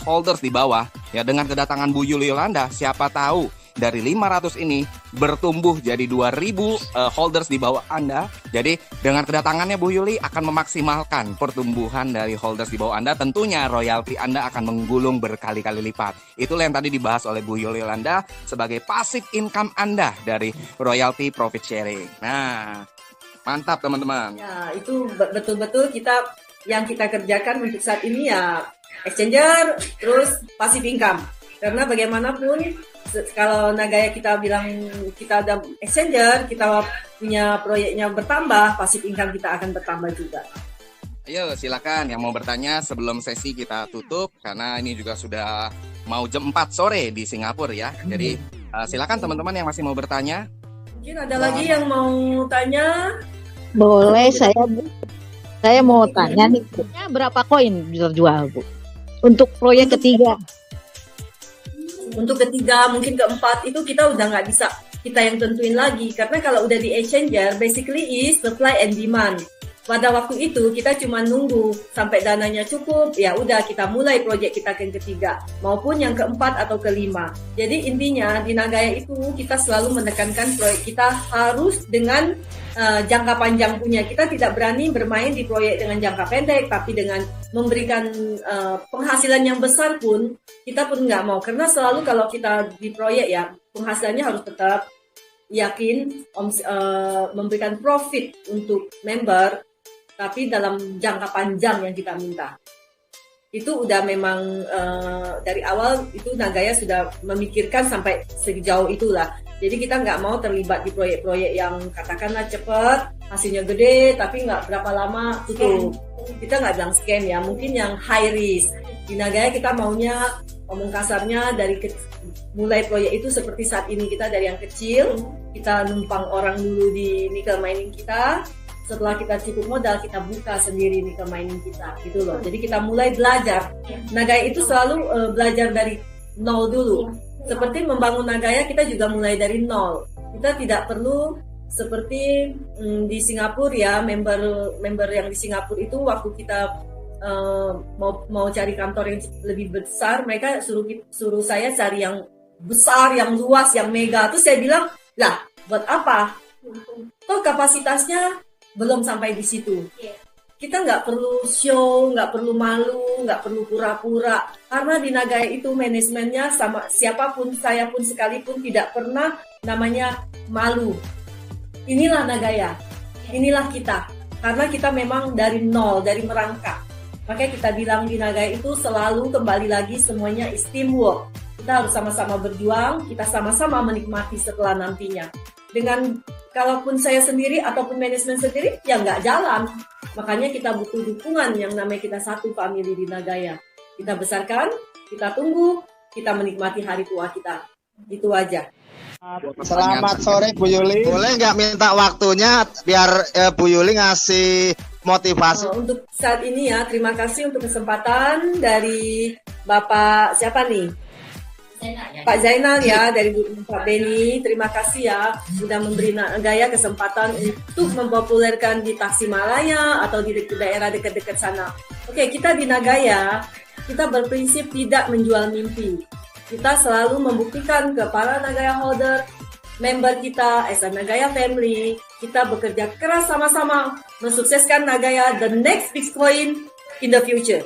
holders di bawah ya, dengan kedatangan Bu Yuli Yolanda, siapa tahu dari 500 ini bertumbuh jadi 2.000 holders di bawah Anda. Jadi dengan kedatangannya Bu Yuli akan memaksimalkan pertumbuhan dari holders di bawah Anda. Tentunya royalti Anda akan menggulung berkali-kali lipat. Itulah yang tadi dibahas oleh Bu Yuli Yolanda sebagai passive income Anda dari royalty profit sharing. Nah, mantap teman-teman. Ya, itu betul-betul yang kita kerjakan untuk saat ini ya exchanger, terus passive income. Karena bagaimanapun kalau Nagaya kita bilang kita ada exchanger, kita punya proyeknya bertambah, passive income kita akan bertambah juga. Ayo silakan yang mau bertanya sebelum sesi kita tutup, karena ini juga sudah mau jam 4 sore di Singapura ya. Jadi Silakan teman-teman yang masih mau bertanya. Mungkin ada lagi yang mau tanya? Boleh saya Bu. Saya mau tanya nih, berapa koin bisa jual Bu? Untuk proyek ketiga. Untuk ketiga, mungkin keempat itu kita udah nggak bisa kita yang tentuin lagi. Karena kalau udah di exchanger, basically is supply and demand. Pada waktu itu kita cuma nunggu sampai dananya cukup, ya udah kita mulai proyek kita yang ketiga maupun yang keempat atau kelima. Jadi intinya di Nagaya itu kita selalu menekankan proyek kita harus dengan jangka panjang punya. Kita tidak berani bermain di proyek dengan jangka pendek, tapi dengan memberikan penghasilan yang besar pun kita pun nggak mau. Karena selalu kalau kita di proyek ya penghasilannya harus tetap yakin memberikan profit untuk member, tapi dalam jangka panjang yang kita minta. Itu udah memang dari awal itu Nagaya sudah memikirkan sampai sejauh itulah. Jadi kita nggak mau terlibat di proyek-proyek yang katakanlah cepat, hasilnya gede, tapi nggak berapa lama tutup. Kita nggak bilang scam ya, mungkin yang high risk. Di Nagaya kita maunya, omong kasarnya, dari mulai proyek itu seperti saat ini kita dari yang kecil, kita numpang orang dulu di nickel mining kita. Setelah kita cukup modal, kita buka sendiri nickel mining kita, gitu loh. Jadi kita mulai belajar. Nagaya itu selalu belajar dari nol dulu. Seperti membangun Nagaya, kita juga mulai dari nol. Kita tidak perlu seperti di Singapura ya, member yang di Singapura itu waktu kita mau cari kantor yang lebih besar, mereka suruh saya cari yang besar, yang luas, yang mega. Terus saya bilang, lah buat apa? Toh kapasitasnya belum sampai di situ. Kita nggak perlu show, nggak perlu malu, nggak perlu pura-pura. Karena di Nagaya itu manajemennya sama siapapun, saya pun sekalipun tidak pernah namanya malu. Inilah Nagaya, inilah kita. Karena kita memang dari nol, dari merangkak. Makanya kita bilang di Nagaya itu selalu kembali lagi semuanya is teamwork. Kita harus sama-sama berjuang, kita sama-sama menikmati setelah nantinya. Dengan kalaupun saya sendiri ataupun manajemen sendiri, ya nggak jalan. Makanya kita butuh dukungan yang namanya kita satu family di Nagaya. Kita besarkan, kita tunggu, kita menikmati hari tua kita. Itu aja. Selamat sore Bu Yuli. Boleh nggak minta waktunya biar Bu Yuli ngasih motivasi? Untuk saat ini ya, terima kasih untuk kesempatan dari Bapak siapa nih? Pak Zainal ya, dari Pak Beni, terima kasih ya sudah memberi Nagaya kesempatan untuk mempopulerkan di Tasikmalaya atau di daerah dekat-dekat sana. Oke, kita di Nagaya, kita berprinsip tidak menjual mimpi. Kita selalu membuktikan ke para Nagaya holder, member kita, as a Nagaya family, kita bekerja keras sama-sama mensukseskan Nagaya the next Bitcoin in the future.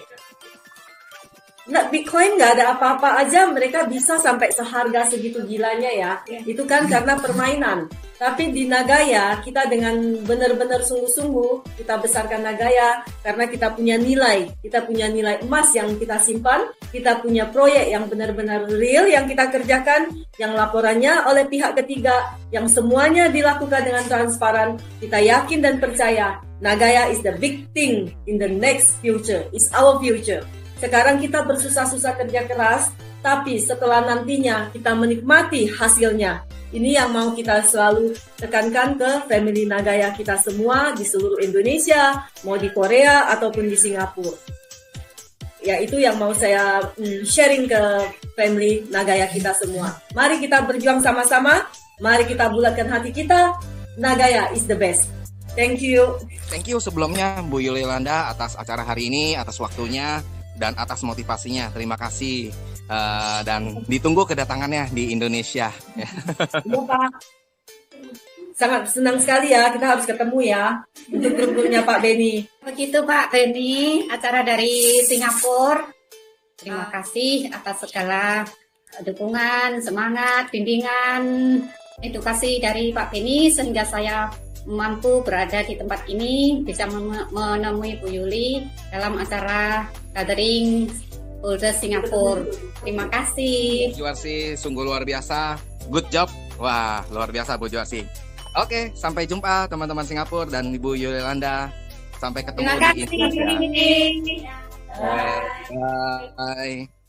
Nah, Bitcoin nggak ada apa-apa aja mereka bisa sampai seharga segitu gilanya ya. Itu kan karena permainan. Tapi di Nagaya kita dengan benar-benar sungguh-sungguh kita besarkan Nagaya karena kita punya nilai. Kita punya nilai emas yang kita simpan. Kita punya proyek yang benar-benar real yang kita kerjakan. Yang laporannya oleh pihak ketiga. Yang semuanya dilakukan dengan transparan. Kita yakin dan percaya Nagaya is the big thing in the next future. It's our future. Sekarang kita bersusah-susah kerja keras, tapi setelah nantinya kita menikmati hasilnya. Ini yang mau kita selalu tekankan ke family Nagaya kita semua di seluruh Indonesia, mau di Korea ataupun di Singapura. Ya, itu yang mau saya sharing ke family Nagaya kita semua. Mari kita berjuang sama-sama, mari kita bulatkan hati kita, Nagaya is the best. Thank you. Thank you sebelumnya Bu Yuli Yolanda atas acara hari ini, atas waktunya, dan atas motivasinya. Terima kasih dan ditunggu kedatangannya di Indonesia. Ya, Pak. Sangat senang sekali ya, kita harus ketemu ya untuk grup-grupnya Pak Beni. Begitu Pak Beni, acara dari Singapura. Terima kasih atas segala dukungan, semangat, bimbingan, edukasi dari Pak Beni sehingga saya mampu berada di tempat ini, bisa menemui Bu Yuli dalam acara gathering holder Singapura. Terima kasih. Bu Juarsi, sungguh luar biasa. Good job. Wah, luar biasa Bu Juarsi. Oke, sampai jumpa teman-teman Singapura dan Ibu Yuli Yolanda. Sampai ketemu di Indonesia. Terima kasih. Bye.